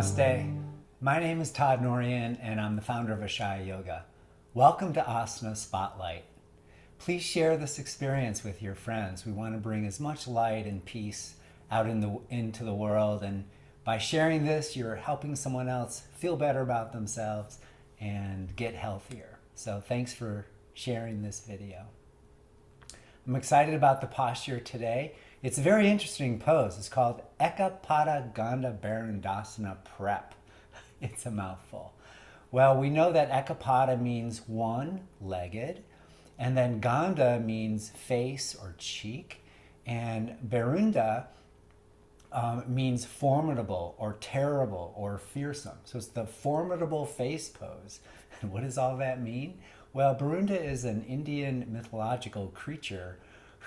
Namaste. My name is Todd and I'm the founder of Ashaya Yoga. Welcome to Asana Spotlight. Please share this experience with your friends. We want to bring as much light and peace out into the world, and by sharing this, you're helping someone else feel better about themselves and get healthier. So thanks for sharing this video. I'm excited about the posture today. It's a very interesting pose. It's called Eka Pada Gandaberundasana Prep. It's a mouthful. Well, we know that Eka Pada means one-legged, and then Ganda means face or cheek, and Berunda means formidable or terrible or fearsome. So it's the formidable face pose. And what does all that mean? Well, Berunda is an Indian mythological creature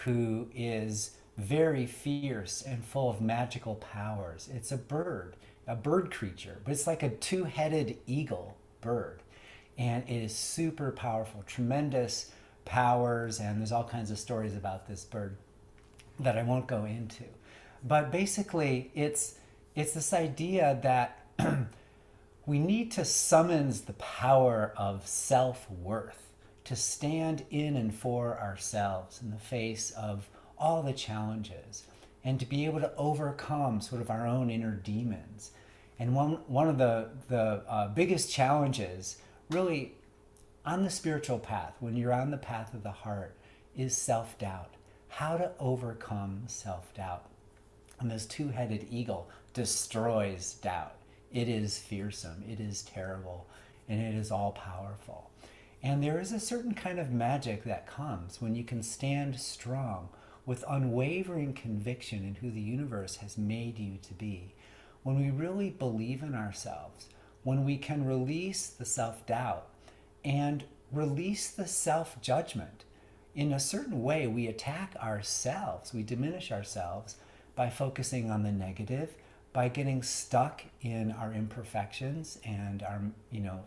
who is very fierce and full of magical powers. It's a bird creature, but it's like a two-headed eagle bird. And it is super powerful, tremendous powers, and there's all kinds of stories about this bird that I won't go into. But basically, it's this idea that we need to summon the power of self-worth, to stand in and for ourselves in the face of all the challenges, and to be able to overcome sort of our own inner demons. And one of the biggest challenges really on the spiritual path, when you're on the path of the heart, is self-doubt. How to overcome self-doubt. And this two-headed eagle destroys doubt. It is fearsome, it is terrible, and it is all-powerful. And there is a certain kind of magic that comes when you can stand strong with unwavering conviction in who the universe has made you to be. When we really believe in ourselves, when we can release the self-doubt and release the self-judgment. In a certain way, we attack ourselves, we diminish ourselves by focusing on the negative, by getting stuck in our imperfections and our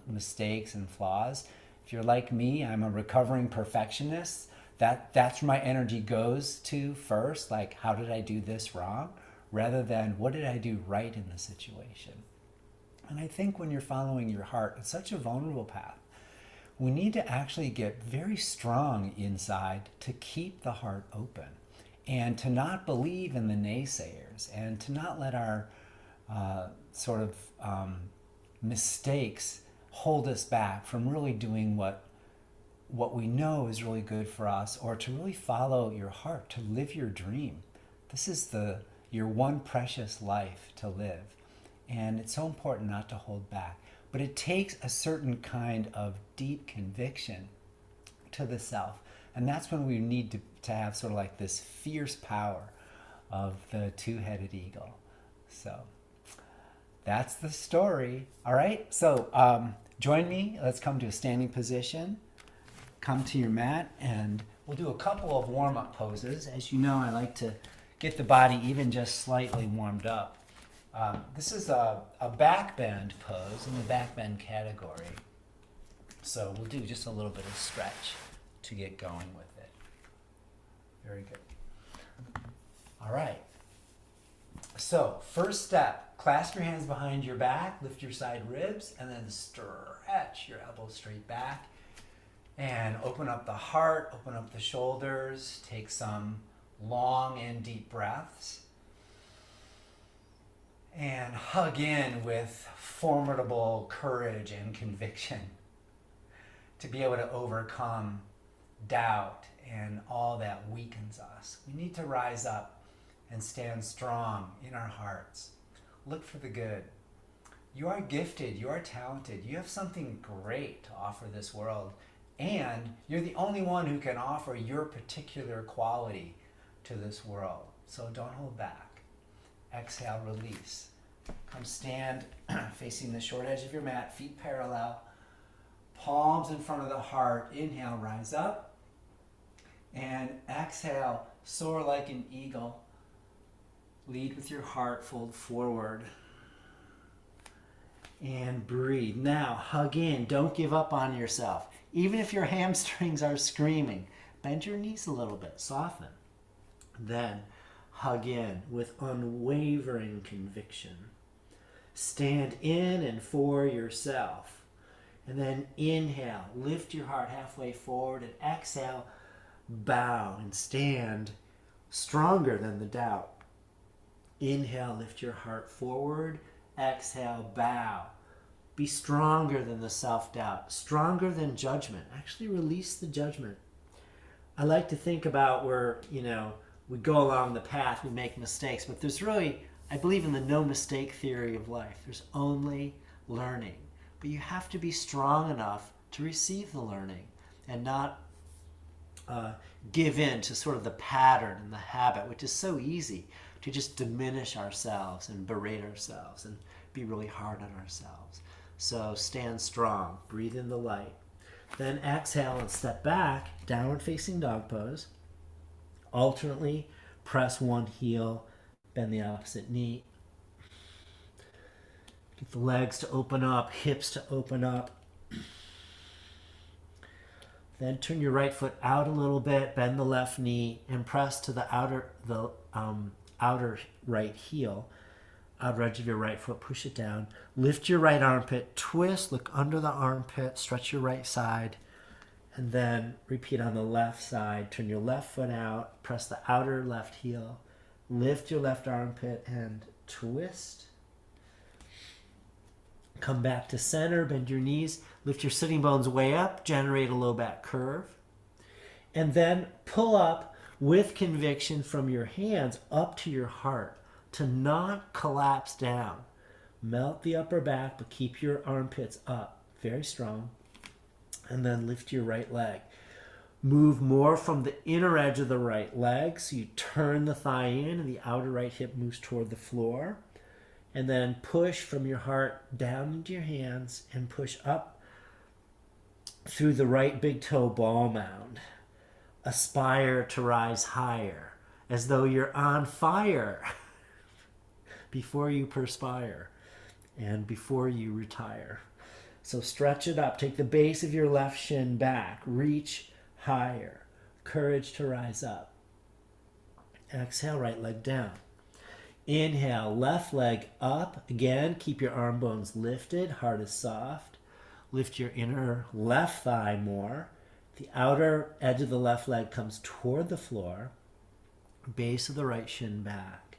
mistakes and flaws. If you're like me, I'm a recovering perfectionist. That's where my energy goes to first, like, how did I do this wrong? Rather than, what did I do right in the situation? And I think when you're following your heart, it's such a vulnerable path. We need to actually get very strong inside to keep the heart open and to not believe in the naysayers and to not let our mistakes hold us back from really doing what we know is really good for us, or to really follow your heart, to live your dream. This is your one precious life to live. And it's so important not to hold back. But it takes a certain kind of deep conviction to the self. And that's when we need to have sort of like this fierce power of the two-headed eagle. So that's the story. All right, so join me. Let's come to a standing position. Come to your mat, and we'll do a couple of warm-up poses. As you know, I like to get the body even just slightly warmed up. This is a back bend pose in the back bend category. So we'll do just a little bit of stretch to get going with it. Very good. All right. So first step, clasp your hands behind your back, lift your side ribs, and then stretch your elbows straight back. And open up the heart, open up the shoulders, take some long and deep breaths. And hug in with formidable courage and conviction to be able to overcome doubt and all that weakens us. We need to rise up and stand strong in our hearts. Look for the good. You are gifted, you are talented, you have something great to offer this world. And you're the only one who can offer your particular quality to this world. So don't hold back. Exhale, release. Come stand facing the short edge of your mat, feet parallel, palms in front of the heart. Inhale, rise up. And exhale, soar like an eagle. Lead with your heart, fold forward. And breathe. Now, hug in. Don't give up on yourself. Even if your hamstrings are screaming, bend your knees a little bit, soften. Then hug in with unwavering conviction. Stand in and for yourself. And then inhale, lift your heart halfway forward, and exhale, bow and stand stronger than the doubt. Inhale, lift your heart forward. Exhale, bow. Be stronger than the self-doubt, stronger than judgment. Actually release the judgment. I like to think about where, we go along the path, we make mistakes, but there's really, I believe in the no mistake theory of life. There's only learning. But you have to be strong enough to receive the learning and not give in to sort of the pattern and the habit, which is so easy to just diminish ourselves and berate ourselves and be really hard on ourselves. So stand strong, breathe in the light. Then exhale and step back, downward facing dog pose. Alternately press one heel, bend the opposite knee. Get the legs to open up, hips to open up. Then turn your right foot out a little bit, bend the left knee, and press to the outer right heel, outer edge of your right foot, push it down. Lift your right armpit, twist, look under the armpit, stretch your right side, and then repeat on the left side. Turn your left foot out, press the outer left heel, lift your left armpit and twist. Come back to center, bend your knees, lift your sitting bones way up, generate a low back curve. And then pull up with conviction from your hands up to your heart to not collapse down. Melt the upper back, but keep your armpits up, very strong. And then lift your right leg. Move more from the inner edge of the right leg, so you turn the thigh in and the outer right hip moves toward the floor. And then push from your heart down into your hands and push up through the right big toe ball mound. Aspire to rise higher, as though you're on fire before you perspire and before you retire. So stretch it up. Take the base of your left shin back. Reach higher. Courage to rise up. Exhale, right leg down. Inhale, left leg up. Again, keep your arm bones lifted, heart is soft. Lift your inner left thigh more. The outer edge of the left leg comes toward the floor. Base of the right shin back.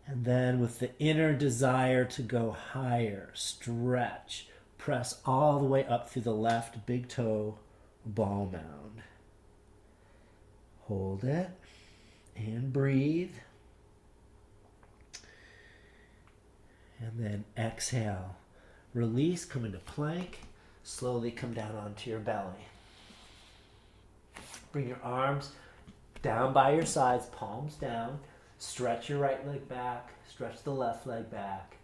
And then with the inner desire to go higher, stretch. Press all the way up through the left big toe ball mound. Hold it. And breathe. And then exhale. Release, come into plank. Slowly come down onto your belly. Bring your arms down by your sides, palms down. Stretch your right leg back. Stretch the left leg back.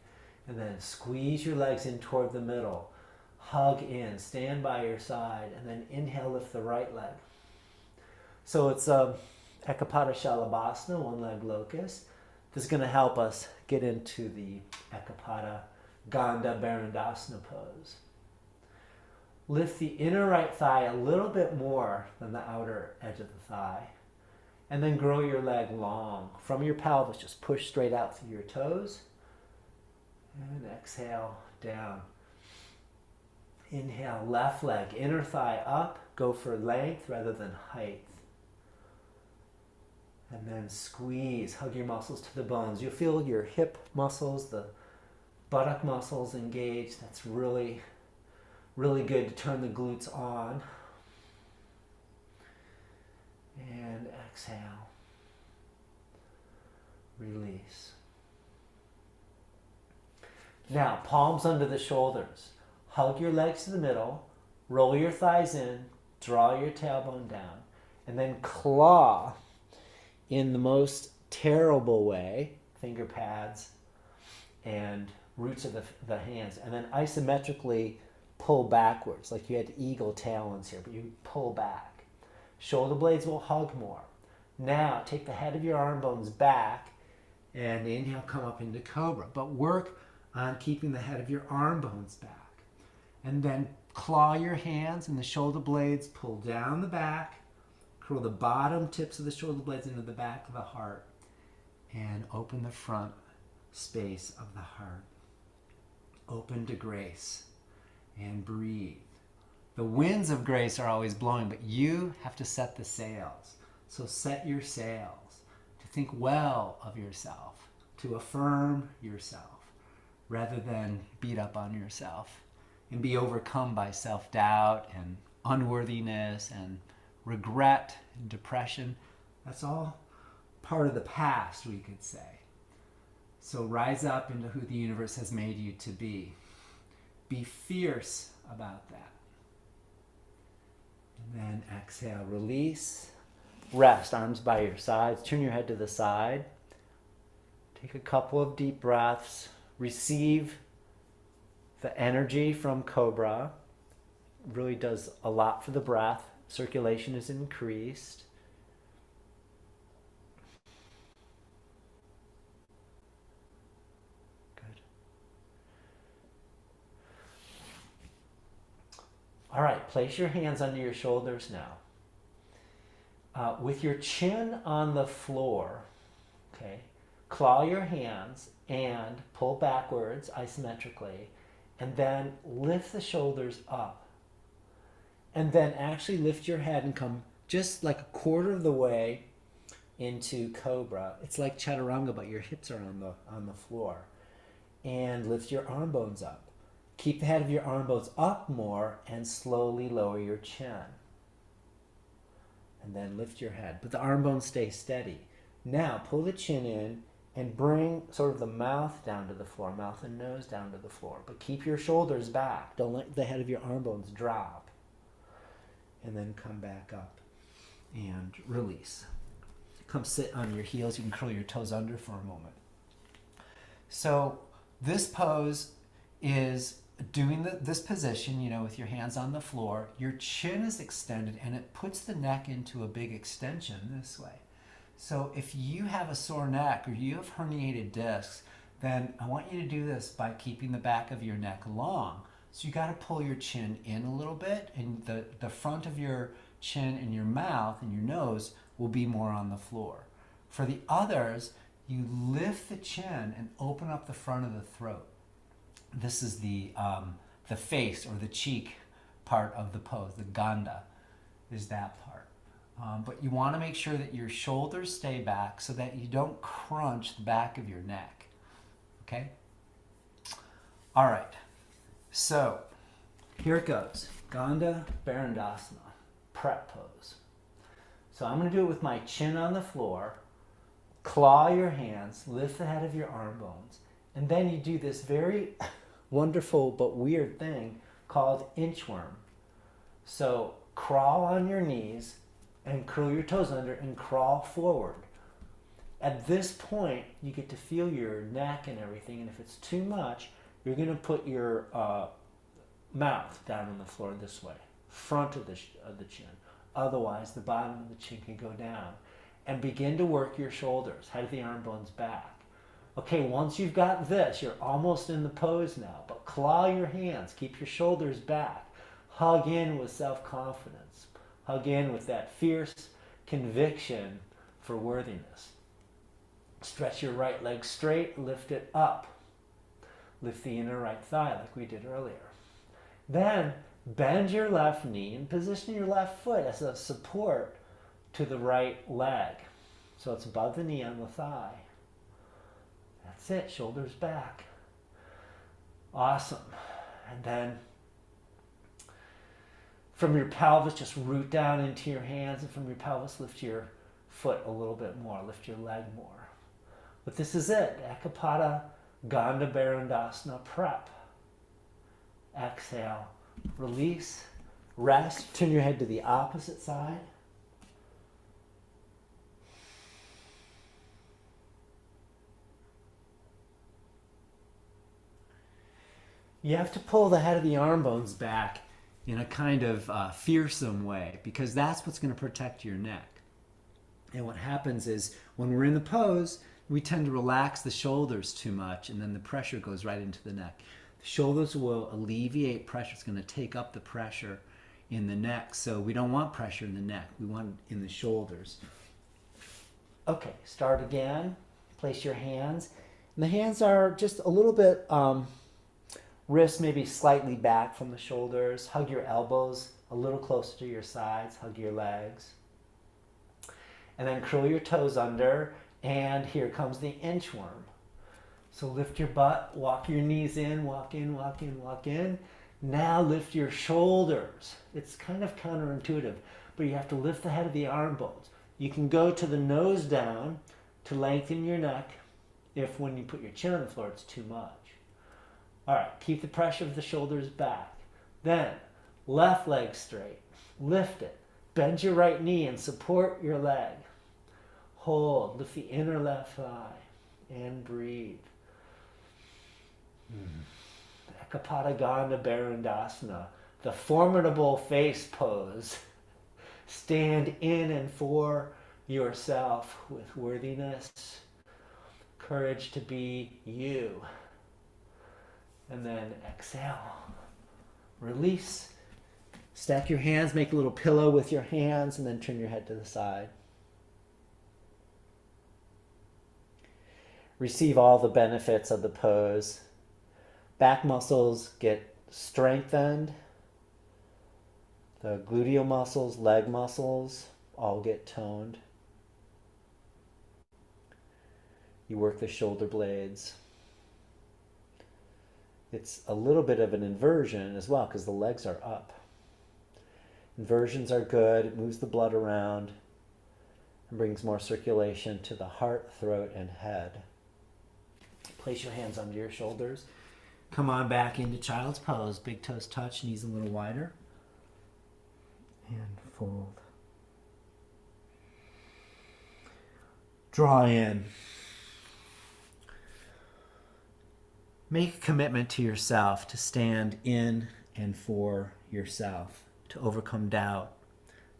And then squeeze your legs in toward the middle. Hug in. Stand by your side. And then inhale, lift the right leg. So it's Eka Pada one-leg locust. This is going to help us get into the Eka Pada Gandaberundasana pose. Lift the inner right thigh a little bit more than the outer edge of the thigh. And then grow your leg long. From your pelvis, just push straight out through your toes. And exhale, down. Inhale, left leg, inner thigh up. Go for length rather than height. And then squeeze, hug your muscles to the bones. You'll feel your hip muscles, the buttock muscles engaged. That's really, really good to turn the glutes on. And exhale. Release. Now, palms under the shoulders. Hug your legs to the middle. Roll your thighs in. Draw your tailbone down. And then claw in the most terrible way, finger pads and roots of the hands, and then isometrically pull backwards, like you had eagle talons here, but you pull back. Shoulder blades will hug more. Now take the head of your arm bones back and inhale, come up into cobra, but work on keeping the head of your arm bones back. And then claw your hands and the shoulder blades, pull down the back. Curl the bottom tips of the shoulder blades into the back of the heart and open the front space of the heart. Open to grace and breathe. The winds of grace are always blowing, but you have to set the sails. So set your sails to think well of yourself, to affirm yourself, rather than beat up on yourself and be overcome by self-doubt and unworthiness and regret and depression. That's all part of the past, we could say. So rise up into who the universe has made you to be. Be fierce about that. And then exhale, release, rest, arms by your sides, turn your head to the side. Take a couple of deep breaths, receive the energy from Cobra. It really does a lot for the breath. Circulation is increased. Good. All right, place your hands under your shoulders now. With your chin on the floor, okay, claw your hands and pull backwards isometrically, and then lift the shoulders up. And then actually lift your head and come just like a quarter of the way into Cobra. It's like Chaturanga, but your hips are on the floor. And lift your arm bones up. Keep the head of your arm bones up more and slowly lower your chin. And then lift your head. But the arm bones stay steady. Now pull the chin in and bring sort of the mouth down to the floor, mouth and nose down to the floor. But keep your shoulders back. Don't let the head of your arm bones drop. And then come back up and release. Come sit on your heels. You can curl your toes under for a moment. So this pose is doing this position, you know, with your hands on the floor. Your chin is extended and it puts the neck into a big extension this way. So if you have a sore neck or you have herniated discs, then I want you to do this by keeping the back of your neck long. So you got to pull your chin in a little bit, and the front of your chin and your mouth and your nose will be more on the floor. For the others, you lift the chin and open up the front of the throat. This is the face or the cheek part of the pose. The Ganda is that part. But you want to make sure that your shoulders stay back so that you don't crunch the back of your neck. Okay? All right. So, here it goes. Gandaberundasana, prep pose. So I'm going to do it with my chin on the floor. Claw your hands, lift the head of your arm bones, and then you do this very wonderful but weird thing called inchworm. So crawl on your knees and curl your toes under and crawl forward. At this point, you get to feel your neck and everything, and if it's too much, you're going to put your mouth down on the floor this way, front of the chin. Otherwise, the bottom of the chin can go down. And begin to work your shoulders, head of the arm bones back. Okay, once you've got this, you're almost in the pose now, but claw your hands, keep your shoulders back. Hug in with self-confidence. Hug in with that fierce conviction for worthiness. Stretch your right leg straight, lift it up. Lift the inner right thigh like we did earlier. Then bend your left knee and position your left foot as a support to the right leg. So it's above the knee on the thigh. That's it, shoulders back. Awesome. And then from your pelvis, just root down into your hands, and from your pelvis, lift your foot a little bit more, lift your leg more. But this is it, Eka Pada Gandaberundasana prep. Exhale, release, rest, turn your head to the opposite side. You have to pull the head of the arm bones back in a kind of fearsome way, because that's what's going to protect your neck. And what happens is when we're in the pose, we tend to relax the shoulders too much, and then the pressure goes right into the neck. The shoulders will alleviate pressure. It's going to take up the pressure in the neck. So we don't want pressure in the neck. We want it in the shoulders. Okay, start again. Place your hands And the hands are just a little bit, wrists maybe slightly back from the shoulders. Hug your elbows a little closer to your sides. Hug your legs. And then curl your toes under. And here comes the inchworm. So lift your butt, walk your knees in, walk in, walk in, walk in. Now lift your shoulders. It's kind of counterintuitive, but you have to lift the head of the arm bones. You can go to the nose down to lengthen your neck if when you put your chin on the floor it's too much. All right, keep the pressure of the shoulders back. Then left leg straight, lift it. Bend your right knee and support your leg. Hold, lift the inner left thigh and breathe. Eka Pada Gandaberundasana, the formidable face pose. Stand in and for yourself with worthiness, courage to be you. And then exhale. Release. Stack your hands, make a little pillow with your hands, and then turn your head to the side. Receive all the benefits of the pose. Back muscles get strengthened. The gluteal muscles, leg muscles, all get toned. You work the shoulder blades. It's a little bit of an inversion as well because the legs are up. Inversions are good. It moves the blood around and brings more circulation to the heart, throat, and head. Place your hands under your shoulders. Come on back into child's pose. Big toes touch, knees a little wider. And fold. Draw in. Make a commitment to yourself to stand in and for yourself, to overcome doubt,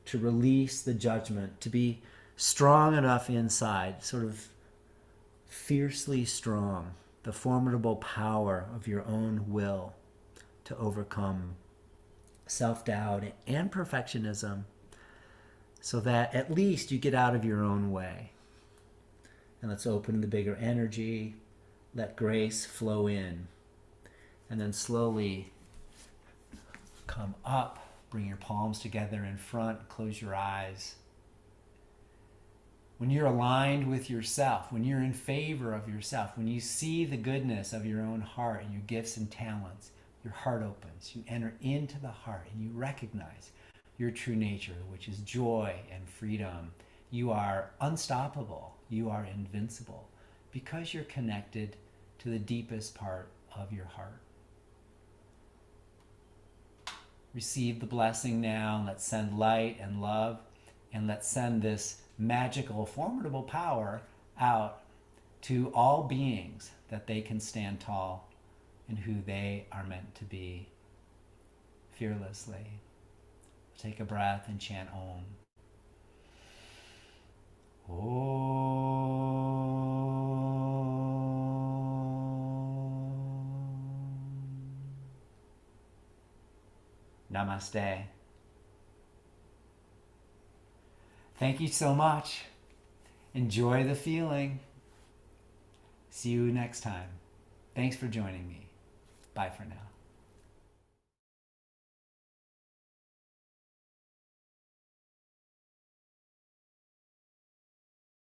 to release the judgment, to be strong enough inside, sort of fiercely strong, the formidable power of your own will to overcome self-doubt and perfectionism so that at least you get out of your own way. And let's open the bigger energy, let grace flow in, and then slowly come up, bring your palms together in front, close your eyes. When you're aligned with yourself, when you're in favor of yourself, when you see the goodness of your own heart and your gifts and talents, your heart opens. You enter into the heart and you recognize your true nature, which is joy and freedom. You are unstoppable. You are invincible because you're connected to the deepest part of your heart. Receive the blessing now. Let's send light and love, and let's send this magical, formidable power out to all beings that they can stand tall in who they are meant to be fearlessly. Take a breath and chant Om. Om. Namaste. Thank you so much. Enjoy the feeling. See you next time. Thanks for joining me. Bye for now.